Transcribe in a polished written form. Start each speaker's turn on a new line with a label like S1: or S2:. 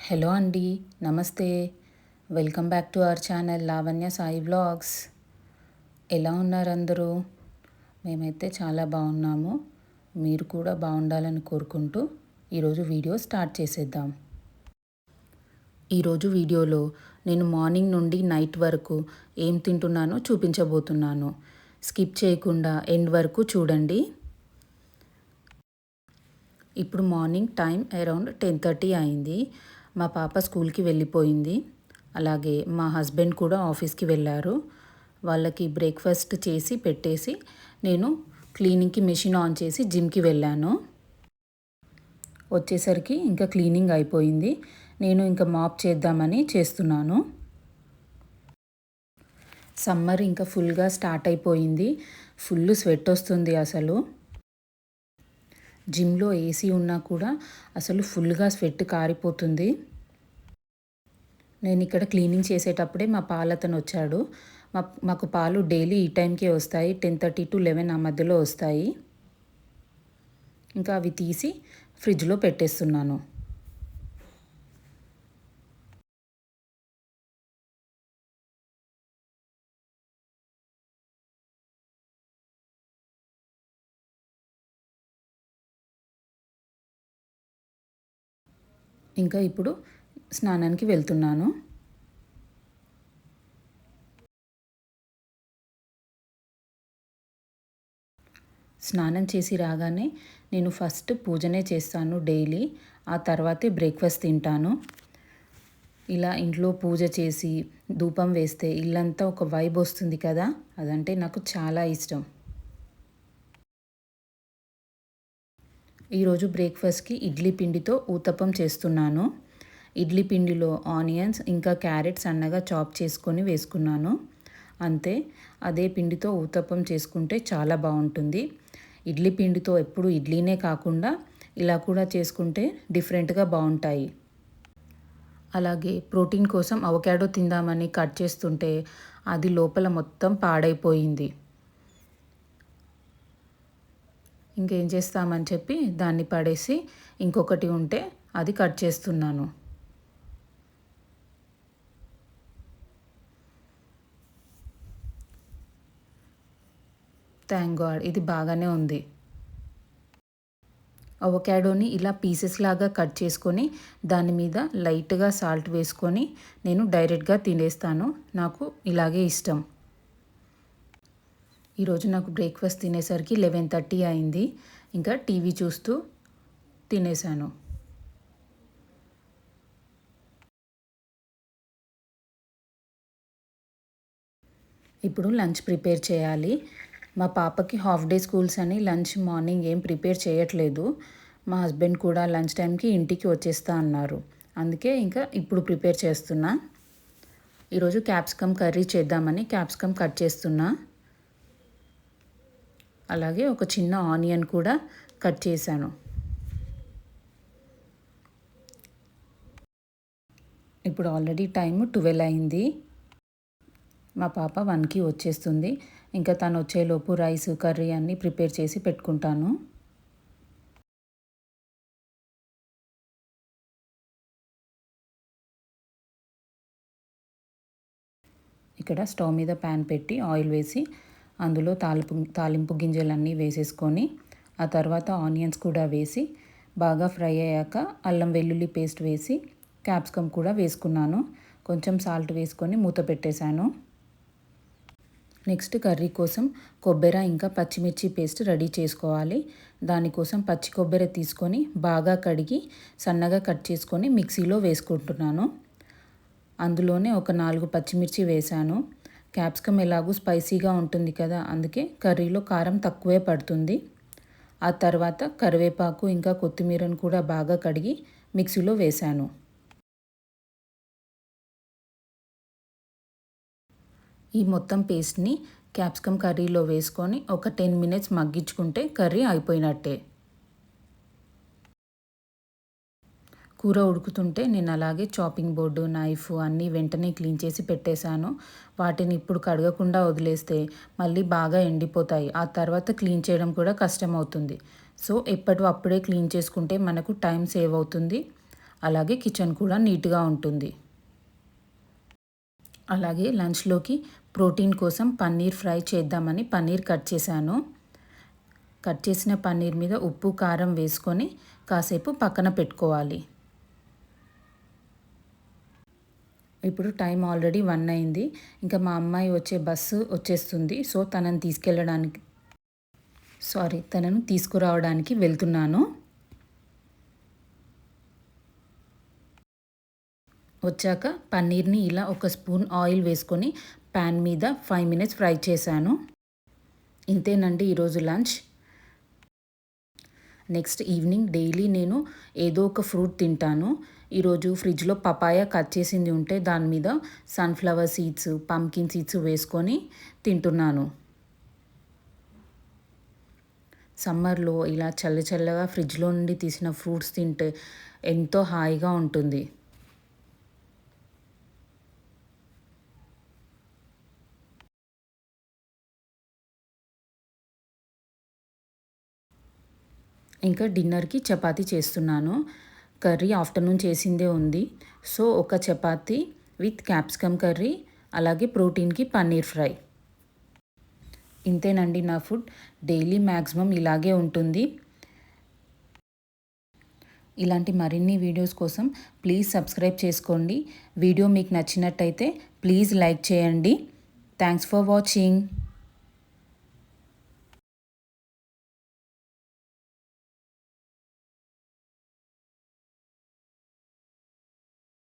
S1: Hello అండి, నమస్తే. Welcome back to our channel Lavanya Sai vlogs. ఎలా ఉన్నారు అందరూ? మేమైతే చాలా బాగున్నాము. మీరు కూడా బాగుండాలని కోరుకుంటూ ఈరోజు వీడియో స్టార్ట్ చేసేద్దాం. ఈరోజు వీడియోలో నేను మార్నింగ్ నుండి నైట్ వరకు ఏం తింటున్నానో చూపించబోతున్నాను. స్కిప్ చేయకుండా ఎండ్ వరకు చూడండి. ఇప్పుడు మార్నింగ్ టైం అరౌండ్ 10:30 అయింది. మా పాప స్కూల్కి వెళ్ళిపోయింది. అలాగే మా హస్బెండ్ కూడా ఆఫీస్కి వెళ్ళారు. వాళ్ళకి బ్రేక్ఫాస్ట్ చేసి పెట్టేసి నేను క్లీనింగ్కి మెషిన్ ఆన్ చేసి జిమ్కి వెళ్ళాను. వచ్చేసరికి ఇంకా క్లీనింగ్ అయిపోయింది. నేను ఇంకా మాప్ చేద్దామని చేస్తున్నాను. సమ్మర్ ఇంకా ఫుల్గా స్టార్ట్ అయిపోయింది. ఫుల్ స్వెట్ వస్తుంది అసలు. జిమ్లో ఏసీ ఉన్నా కూడా అసలు ఫుల్గా స్వెట్ కారిపోతుంది. నేను ఇక్కడ క్లీనింగ్ చేసేటప్పుడే మా పాలతను వచ్చాడు. మాకు పాలు డైలీ ఈ టైంకే వస్తాయి. 10:30 to 11 ఆ మధ్యలో వస్తాయి. ఇంకా అవి తీసి ఫ్రిడ్జ్లో పెట్టేస్తున్నాను. ఇంకా ఇప్పుడు స్నానానికి వెళ్తున్నాను. స్నానం చేసి రాగానే నేను ఫస్ట్ పూజనే చేస్తాను డైలీ. ఆ తర్వాతే బ్రేక్ఫాస్ట్ తింటాను. ఇలా ఇంట్లో పూజ చేసి ధూపం వేస్తే ఇల్లంతా ఒక వైబ్ వస్తుంది కదా, అదంటే నాకు చాలా ఇష్టం. ఈరోజు బ్రేక్ఫాస్ట్కి ఇడ్లీ పిండితో ఊతప్పం చేస్తున్నాను. ఇడ్లీ పిండిలో ఆనియన్స్ ఇంకా క్యారెట్ సన్నగా చాప్ చేసుకొని వేసుకున్నాను. అంతే, అదే పిండితో ఊతప్పం చేసుకుంటే చాలా బాగుంటుంది. ఇడ్లీ పిండితో ఎప్పుడు ఇడ్లీనే కాకుండా ఇలా కూడా చేసుకుంటే డిఫరెంట్గా బాగుంటాయి. అలాగే ప్రోటీన్ కోసం అవకాడో తిందామని కట్ చేస్తుంటే అది లోపల మొత్తం పాడైపోయింది. ఇంకేం చేస్తామని చెప్పి దాన్ని పడేసి ఇంకొకటి ఉంటే అది కట్ చేస్తున్నాను. థ్యాంక్ గాడ్ ఇది బాగానే ఉంది. అవకాడోని ఇలా పీసెస్ లాగా కట్ చేసుకొని దాని మీద లైట్గా సాల్ట్ వేసుకొని నేను డైరెక్ట్గా తినేస్తాను. నాకు ఇలాగే ఇష్టం. ఈరోజు నాకు బ్రేక్ఫాస్ట్ తినేసరికి 11:30 అయింది. ఇంకా టీవీ చూస్తూ తినేసాను. ఇప్పుడు లంచ్ ప్రిపేర్ చేయాలి. మా పాపకి హాఫ్ డే స్కూల్స్ అని లంచ్ మార్నింగ్ ఏం ప్రిపేర్ చేయట్లేదు. మా హస్బెండ్ కూడా లంచ్ టైంకి ఇంటికి వచ్చేస్తా అన్నారు. అందుకే ఇంకా ఇప్పుడు ప్రిపేర్ చేస్తున్నా. ఈరోజు క్యాప్సికమ్ కర్రీ చేద్దామని క్యాప్సికమ్ కట్ చేస్తున్నా. అలాగే ఒక చిన్న ఆనియన్ కూడా కట్ చేశాను. ఇప్పుడు ఆల్రెడీ టైం 12 అయింది. మా పాప 1కి వచ్చేస్తుంది. ఇంకా తను వచ్చేలోపు రైస్ కర్రీ అన్నీ ప్రిపేర్ చేసి పెట్టుకుంటాను. ఇక్కడ స్టవ్ మీద ప్యాన్ పెట్టి ఆయిల్ వేసి అందులో తాలింపు గింజలన్నీ వేసేసుకొని ఆ తర్వాత ఆనియన్స్ కూడా వేసి బాగా ఫ్రై అయ్యాక అల్లం వెల్లుల్లి పేస్ట్ వేసి క్యాప్సికమ్ కూడా వేసుకున్నాను. కొంచెం సాల్ట్ వేసుకొని మూత పెట్టేశాను. నెక్స్ట్ కర్రీ కోసం కొబ్బరి ఇంకా పచ్చిమిర్చి పేస్ట్ రెడీ చేసుకోవాలి. దానికోసం పచ్చి కొబ్బరి తీసుకొని బాగా కడిగి సన్నగా కట్ చేసుకొని మిక్సీలో వేసుకుంటున్నాను. అందులోనే ఒక 4 పచ్చిమిర్చి వేశాను. క్యాప్సికమ్ ఎలాగూ స్పైసీగా ఉంటుంది కదా, అందుకే కర్రీలో కారం తక్కువే పడుతుంది. ఆ తర్వాత కరివేపాకు ఇంకా కొత్తిమీరను కూడా బాగా కడిగి మిక్సీలో వేశాను. ఈ మొత్తం పేస్ట్ని క్యాప్సికమ్ కర్రీలో వేసుకొని ఒక 10 మినిట్స్ మగ్గించుకుంటే కర్రీ అయిపోయినట్టే. కూర ఉడుకుతుంటే నేను అలాగే చాపింగ్ బోర్డు నైఫ్ అన్నీ వెంటనే క్లీన్ చేసి పెట్టేశాను. వాటిని ఇప్పుడు కడగకుండా వదిలేస్తే మళ్ళీ బాగా ఎండిపోతాయి. ఆ తర్వాత క్లీన్ చేయడం కూడా కష్టమవుతుంది. సో అప్పుడే క్లీన్ చేసుకుంటే మనకు టైం సేవ్ అవుతుంది. అలాగే కిచెన్ కూడా నీట్గా ఉంటుంది. అలాగే లంచ్లోకి ప్రోటీన్ కోసం పన్నీర్ ఫ్రై చేద్దామని పన్నీర్ కట్ చేశాను. కట్ చేసిన పన్నీర్ మీద ఉప్పు కారం వేసుకొని కాసేపు పక్కన పెట్టుకోవాలి. ఇప్పుడు టైం ఆల్రెడీ 1 అయింది. ఇంకా మా అమ్మాయి వచ్చే బస్సు వచ్చేస్తుంది. సో తనను తీసుకురావడానికి వెళ్తున్నాను. వచ్చాక పన్నీర్ని ఇలా ఒక స్పూన్ ఆయిల్ వేసుకొని ప్యాన్ మీద 5 మినిట్స్ ఫ్రై చేశాను. ఇంతేనండి ఈరోజు లంచ్. నెక్స్ట్ ఈవినింగ్ డైలీ నేను ఏదో ఒక ఫ్రూట్ తింటాను. ఈరోజు ఫ్రిడ్జ్లో పపాయ కట్ చేసింది ఉంటే దాని మీద సన్ఫ్లవర్ సీడ్స్, పంకిన్ సీడ్స్ వేసుకొని తింటున్నాను. సమ్మర్లో ఇలా చల్లగా ఫ్రిడ్జ్లో నుండి తీసిన ఫ్రూట్స్ తింటే ఎంతో హాయిగా ఉంటుంది. ఇంకా డిన్నర్కి చపాతీ చేస్తున్నాను. కర్రీ ఆఫ్టర్నూన్ చేసిందే ఉంది. సో ఒక చపాతీ విత్ క్యాప్సికమ్ కర్రీ, అలాగే ప్రోటీన్కి పన్నీర్ ఫ్రై. ఇంతేనండి నా ఫుడ్. డైలీ మ్యాక్సిమం ఇలాగే ఉంటుంది. ఇలాంటి మరిన్ని వీడియోస్ కోసం ప్లీజ్ సబ్స్క్రైబ్ చేసుకోండి. వీడియో మీకు నచ్చినట్టయితే ప్లీజ్ లైక్ చేయండి. Thanks for watching.